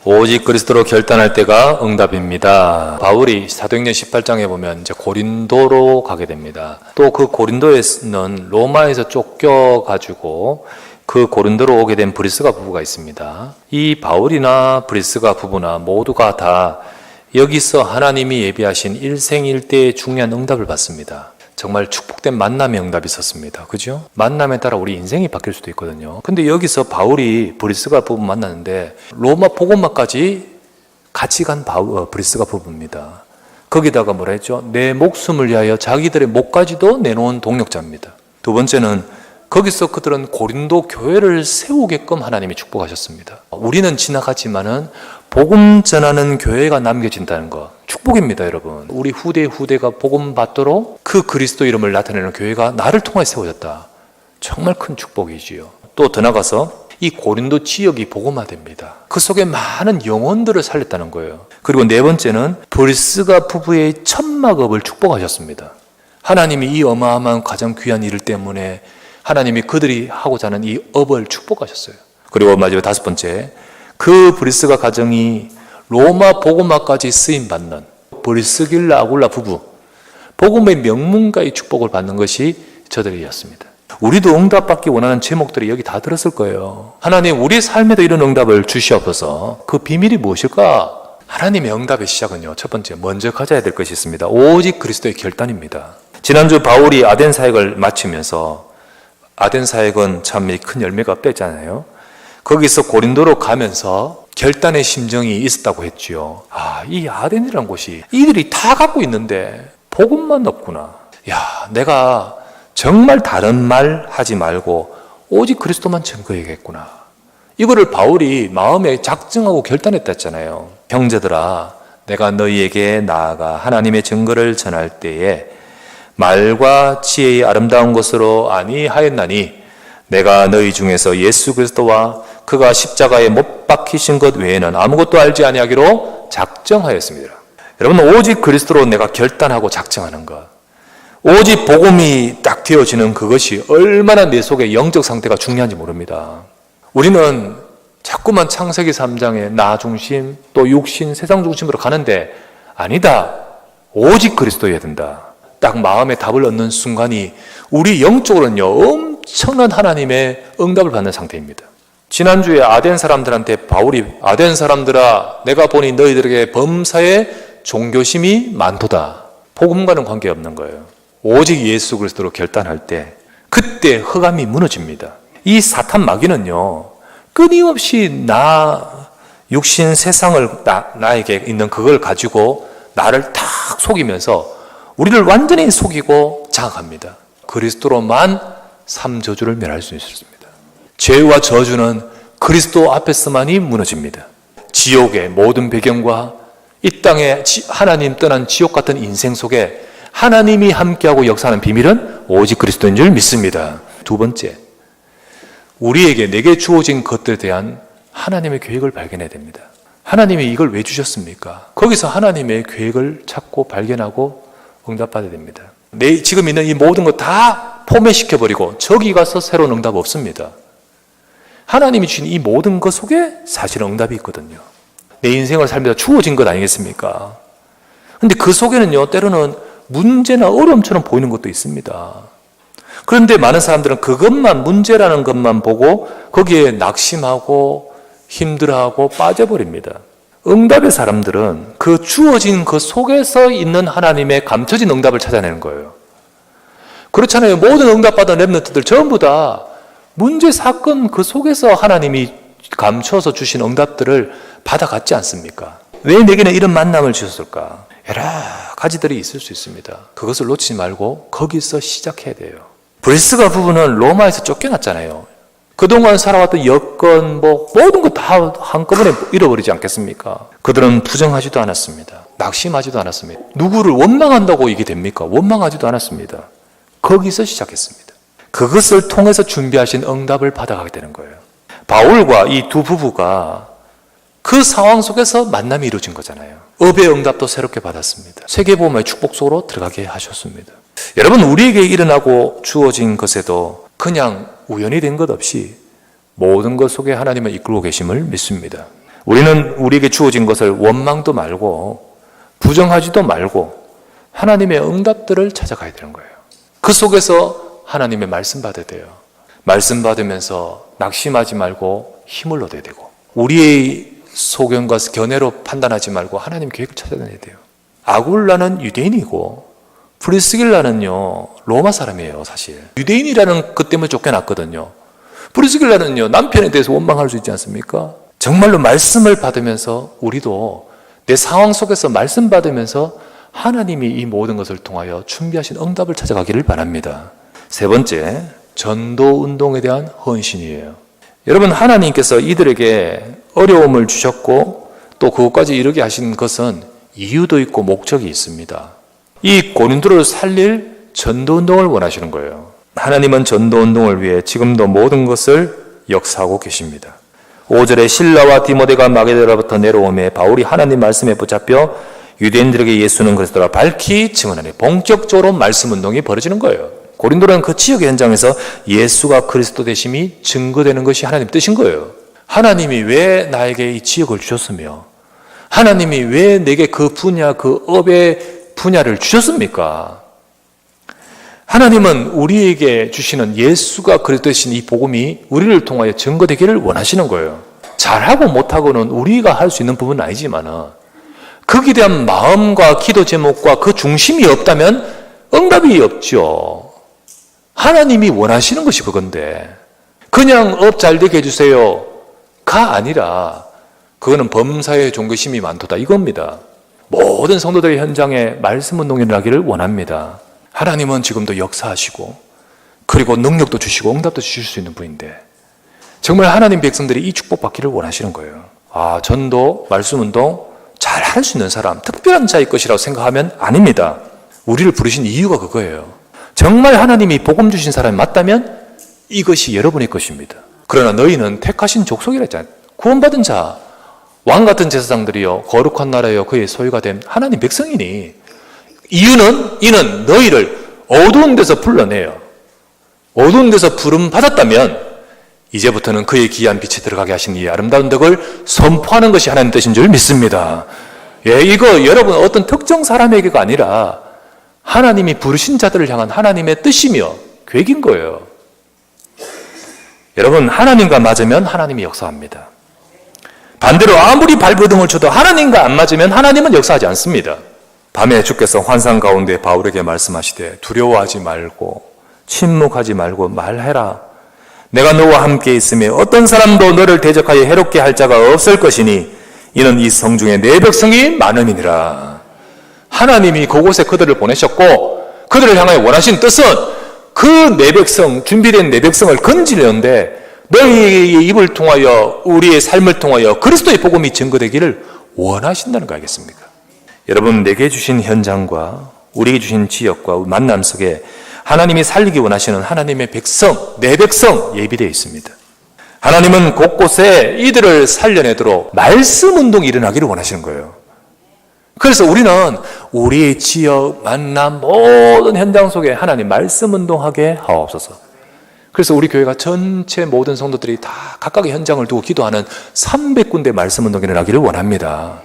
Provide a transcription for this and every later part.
오직 그리스도로 결단할 때가 응답입니다. 바울이 사도행전 18장에 보면 이제 고린도로 가게 됩니다. 또 그 고린도에는 로마에서 쫓겨가지고 그 고린도로 오게 된 브리스가 부부가 있습니다. 이 바울이나 브리스가 부부나 모두가 다 여기서 하나님이 예비하신 일생일대의 중요한 응답을 받습니다. 정말 축복된 만남의 응답이 있었습니다. 그죠? 만남에 따라 우리 인생이 바뀔 수도 있거든요. 근데 여기서 바울이 브리스가 부부 만났는데 로마 복음화까지 같이 간 브리스가 부부입니다. 거기다가 뭐라 했죠? 내 목숨을 위하여 자기들의 목까지도 내놓은 동력자입니다. 두 번째는 거기서 그들은 고린도 교회를 세우게끔 하나님이 축복하셨습니다. 우리는 지나가지만은 복음 전하는 교회가 남겨진다는 거 축복입니다, 여러분. 우리 후대가 복음 받도록 그 그리스도 이름을 나타내는 교회가 나를 통해 세워졌다. 정말 큰 축복이지요. 또 더 나가서 이 고린도 지역이 복음화됩니다. 그 속에 많은 영혼들을 살렸다는 거예요. 그리고 네 번째는 브리스가 부부의 천막업을 축복하셨습니다. 하나님이 이 어마어마한 가장 귀한 일 때문에 하나님이 그들이 하고자 하는 이 업을 축복하셨어요. 그리고 마지막 다섯 번째, 그 브리스가 가정이 로마 복음화까지 쓰임받는 브리스길라 아굴라 부부, 복음의 명문가의 축복을 받는 것이 저들이었습니다. 우리도 응답받기 원하는 제목들이 여기 다 들었을 거예요. 하나님, 우리 삶에도 이런 응답을 주시옵소서. 그 비밀이 무엇일까? 하나님의 응답의 시작은요, 첫 번째 먼저 가져야 될 것이 있습니다. 오직 그리스도의 결단입니다. 지난주 바울이 아덴 사역을 마치면서, 아덴 사역은 참 큰 열매가 없댔잖아요. 거기서 고린도로 가면서 결단의 심정이 있었다고 했지요. 이 아덴이라는 곳이 이들이 다 갖고 있는데 복음만 없구나. 내가 정말 다른 말 하지 말고 오직 그리스도만 증거해야겠구나. 이거를 바울이 마음에 작정하고 결단했다 했잖아요. 형제들아, 내가 너희에게 나아가 하나님의 증거를 전할 때에 말과 지혜의 아름다운 것으로 아니하였나니 내가 너희 중에서 예수 그리스도와 그가 십자가에 못 박히신 것 외에는 아무것도 알지 아니하기로 작정하였습니다. 여러분, 오직 그리스도로 내가 결단하고 작정하는 것, 오직 복음이 딱 되어지는 그것이 얼마나 내 속의 영적 상태가 중요한지 모릅니다. 우리는 자꾸만 창세기 3장에 나 중심, 또 육신, 세상 중심으로 가는데 아니다. 오직 그리스도여야 된다. 딱 마음의 답을 얻는 순간이 우리 영적으로는요, 엄청난 하나님의 응답을 받는 상태입니다. 지난주에 아덴 사람들한테 바울이 아덴 사람들아, 내가 보니 너희들에게 범사에 종교심이 많도다. 복음과는 관계없는 거예요. 오직 예수 그리스도로 결단할 때 그때 흑암이 무너집니다. 이 사탄 마귀는요, 끊임없이 나 육신 세상을 나에게 있는 그걸 가지고 나를 탁 속이면서 우리를 완전히 속이고 장악합니다. 그리스도로만 삼저주를 멸할 수 있습니다. 죄와 저주는 그리스도 앞에서만이 무너집니다. 지옥의 모든 배경과 이 땅에 하나님 떠난 지옥 같은 인생 속에 하나님이 함께하고 역사하는 비밀은 오직 그리스도인 줄 믿습니다. 두 번째, 우리에게 내게 주어진 것들에 대한 하나님의 계획을 발견해야 됩니다. 하나님이 이걸 왜 주셨습니까? 거기서 하나님의 계획을 찾고 발견하고 응답받아야 됩니다. 지금 있는 이 모든 것 다 포맷시켜버리고 저기 가서 새로운 응답 없습니다. 하나님이 주신 이 모든 것 속에 사실은 응답이 있거든요. 내 인생을 살면서 주어진 것 아니겠습니까? 근데 그 속에는요, 때로는 문제나 어려움처럼 보이는 것도 있습니다. 그런데 많은 사람들은 그것만, 문제라는 것만 보고 거기에 낙심하고 힘들어하고 빠져버립니다. 응답의 사람들은 그 주어진 그 속에서 있는 하나님의 감춰진 응답을 찾아내는 거예요. 그렇잖아요. 모든 응답받은 랩런트들 전부 다 문제, 사건 그 속에서 하나님이 감춰서 주신 응답들을 받아갔지 않습니까? 왜 내게는 이런 만남을 주셨을까? 여러 가지들이 있을 수 있습니다. 그것을 놓치지 말고 거기서 시작해야 돼요. 브리스가 부부는 로마에서 쫓겨났잖아요. 그동안 살아왔던 여건, 모든 것 다 한꺼번에 잃어버리지 않겠습니까? 그들은 부정하지도 않았습니다. 낙심하지도 않았습니다. 누구를 원망한다고 이게 됩니까? 원망하지도 않았습니다. 거기서 시작했습니다. 그것을 통해서 준비하신 응답을 받아가게 되는 거예요. 바울과 이 두 부부가 그 상황 속에서 만남이 이루어진 거잖아요. 업의 응답도 새롭게 받았습니다. 세계복음의 축복 속으로 들어가게 하셨습니다. 여러분, 우리에게 일어나고 주어진 것에도 그냥 우연히 된 것 없이 모든 것 속에 하나님을 이끌고 계심을 믿습니다. 우리는 우리에게 주어진 것을 원망도 말고 부정하지도 말고 하나님의 응답들을 찾아가야 되는 거예요. 그 속에서 하나님의 말씀 받아야 돼요. 말씀 받으면서 낙심하지 말고 힘을 얻어야 되고, 우리의 소견과 견해로 판단하지 말고 하나님 계획을 찾아내야 돼요. 아굴라는 유대인이고 프리스길라는요 로마 사람이에요. 사실 유대인이라는 것 때문에 쫓겨났거든요. 프리스길라는요 남편에 대해서 원망할 수 있지 않습니까? 정말로 말씀을 받으면서 우리도 내 상황 속에서 말씀 받으면서 하나님이 이 모든 것을 통하여 준비하신 응답을 찾아가기를 바랍니다. 세 번째, 전도 운동에 대한 헌신이에요. 여러분, 하나님께서 이들에게 어려움을 주셨고 또 그것까지 이르게 하신 것은 이유도 있고 목적이 있습니다. 이 고린도를 살릴 전도 운동을 원하시는 거예요. 하나님은 전도 운동을 위해 지금도 모든 것을 역사하고 계십니다. 5절에 실라와 디모데가 마게도라부터 내려오매 바울이 하나님 말씀에 붙잡혀 유대인들에게 예수는 그리스도라 밝히 증언하니 본격적으로 말씀 운동이 벌어지는 거예요. 고린도라는 그 지역의 현장에서 예수가 그리스도 되심이 증거되는 것이 하나님 뜻인 거예요. 하나님이 왜 나에게 이 지역을 주셨으며 하나님이 왜 내게 그 분야, 그 업의 분야를 주셨습니까? 하나님은 우리에게 주시는 예수가 그리스도 되신 이 복음이 우리를 통하여 증거되기를 원하시는 거예요. 잘하고 못하고는 우리가 할 수 있는 부분은 아니지만 거기에 대한 마음과 기도 제목과 그 중심이 없다면 응답이 없죠. 하나님이 원하시는 것이 그건데 그냥 업 잘 되게 해주세요가 아니라 그거는 범사에 종교심이 많도다 이겁니다. 모든 성도들의 현장에 말씀 운동이 일어나기를 원합니다. 하나님은 지금도 역사하시고 그리고 능력도 주시고 응답도 주실 수 있는 분인데 정말 하나님 백성들이 이 축복 받기를 원하시는 거예요. 전도, 말씀 운동 잘 할 수 있는 사람, 특별한 자일 것이라고 생각하면 아닙니다. 우리를 부르신 이유가 그거예요. 정말 하나님이 복음 주신 사람이 맞다면 이것이 여러분의 것입니다. 그러나 너희는 택하신 족속이라 했잖아요. 구원받은 자, 왕 같은 제사장들이요 거룩한 나라여 그의 소유가 된 하나님 백성이니 이는 너희를 어두운 데서 불러내요. 어두운 데서 부름 받았다면 이제부터는 그의 귀한 빛에 들어가게 하신 이 아름다운 덕을 선포하는 것이 하나님 뜻인 줄 믿습니다. 이거 여러분 어떤 특정 사람에게가 아니라 하나님이 부르신 자들을 향한 하나님의 뜻이며 계획인 거예요. 여러분, 하나님과 맞으면 하나님이 역사합니다. 반대로 아무리 발버둥을 쳐도 하나님과 안 맞으면 하나님은 역사하지 않습니다. 밤에 주께서 환상 가운데 바울에게 말씀하시되 두려워하지 말고 침묵하지 말고 말해라. 내가 너와 함께 있으며 어떤 사람도 너를 대적하여 해롭게 할 자가 없을 것이니 이는 이 성중에 내 백성이 많음이니라. 하나님이 그곳에 그들을 보내셨고 그들을 향하여 원하신 뜻은 그 내 백성, 준비된 내 백성을 건지려는데 너희의 입을 통하여 우리의 삶을 통하여 그리스도의 복음이 증거되기를 원하신다는 거 알겠습니까? 여러분, 내게 주신 현장과 우리에게 주신 지역과 만남 속에 하나님이 살리기 원하시는 하나님의 백성, 내 백성 예비되어 있습니다. 하나님은 곳곳에 이들을 살려내도록 말씀 운동이 일어나기를 원하시는 거예요. 그래서 우리는 우리의 지역, 만남, 모든 현장 속에 하나님 말씀 운동하게 하옵소서. 그래서 우리 교회가 전체 모든 성도들이 다 각각의 현장을 두고 기도하는 300군데 말씀 운동이 일어나기를 원합니다.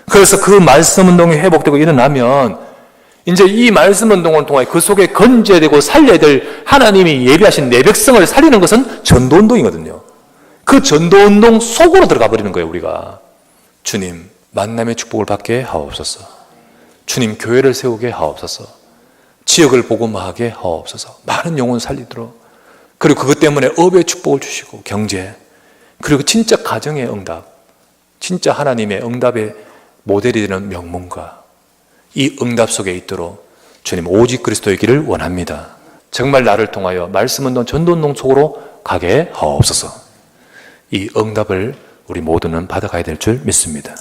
그래서 그 말씀 운동이 회복되고 일어나면 이제 이 말씀 운동을 통해 그 속에 건져야 되고 살려야 될 하나님이 예비하신 내 백성을 살리는 것은 전도 운동이거든요. 그 전도 운동 속으로 들어가 버리는 거예요, 우리가. 주님, 만남의 축복을 받게 하옵소서. 주님, 교회를 세우게 하옵소서. 지역을 복음화하게 하옵소서. 많은 영혼 살리도록. 그리고 그것 때문에 업의 축복을 주시고 경제, 그리고 진짜 가정의 응답, 진짜 하나님의 응답의 모델이 되는 명문가, 이 응답 속에 있도록 주님 오직 그리스도의 길을 원합니다. 정말 나를 통하여 말씀운동, 전도운동 속으로 가게 하옵소서. 이 응답을 우리 모두는 받아가야 될 줄 믿습니다.